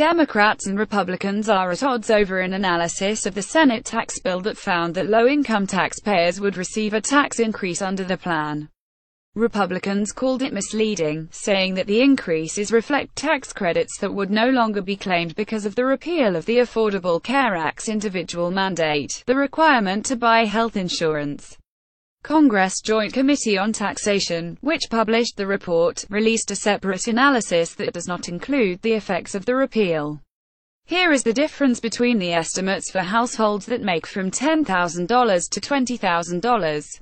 Democrats and Republicans are at odds over an analysis of the Senate tax bill that found that low-income taxpayers would receive a tax increase under the plan. Republicans called it misleading, saying that the increases reflect tax credits that would no longer be claimed because of the repeal of the Affordable Care Act's individual mandate, the requirement to buy health insurance. Congress Joint Committee on Taxation, which published the report, released a separate analysis that does not include the effects of the repeal. Here is the difference between the estimates for households that make from $10,000 to $20,000.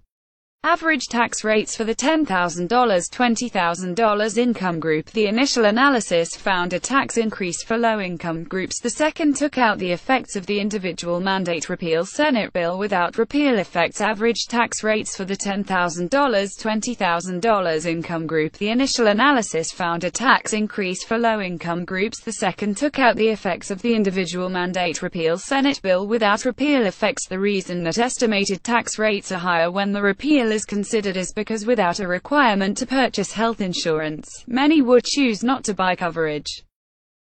Average tax rates for the $10,000 $20,000 income group. The initial analysis found a tax increase for low-income groups. The second took out the effects of the individual mandate repeal. Senate bill without repeal affects average tax rates for the $10,000 $20,000 income group. The initial analysis found a tax increase for low-income groups. The second took out the effects of the individual mandate repeal. Senate bill without repeal affects. The reason that estimated tax rates are higher when the repeal is considered is because without a requirement to purchase health insurance, many would choose not to buy coverage.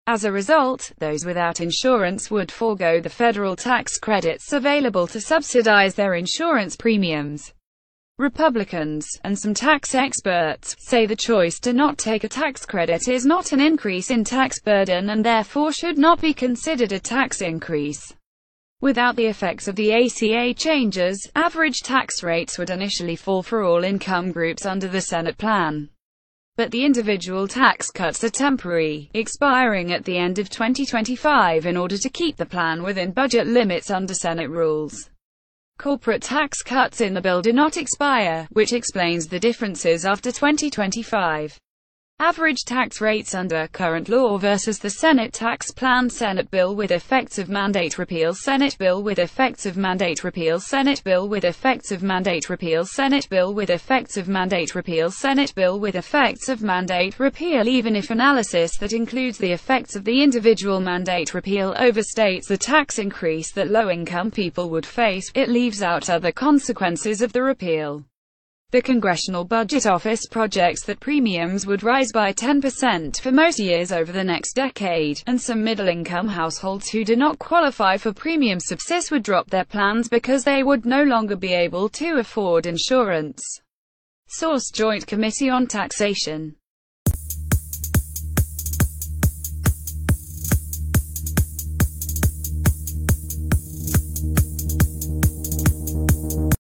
As a result, those without insurance would forego the federal tax credits available to subsidize their insurance premiums. Republicans, and some tax experts, say the choice to not take a tax credit is not an increase in tax burden and therefore should not be considered a tax increase. Without the effects of the ACA changes, average tax rates would initially fall for all income groups under the Senate plan. But the individual tax cuts are temporary, expiring at the end of 2025 in order to keep the plan within budget limits under Senate rules. Corporate tax cuts in the bill do not expire, which explains the differences after 2025. Average tax rates under current law versus the Senate tax plan. Senate bill with effects of mandate repeal. Senate bill with effects of mandate repeal. Senate bill with effects of mandate repeal. Senate bill with effects of mandate repeal. Senate bill with effects of mandate repeal. Even if analysis that includes the effects of the individual mandate repeal overstates the tax increase that low-income people would face, it leaves out other consequences of the repeal. The Congressional Budget Office projects that premiums would rise by 10% for most years over the next decade, and some middle-income households who do not qualify for premium subsidy would drop their plans because they would no longer be able to afford insurance. Source: Joint Committee on Taxation.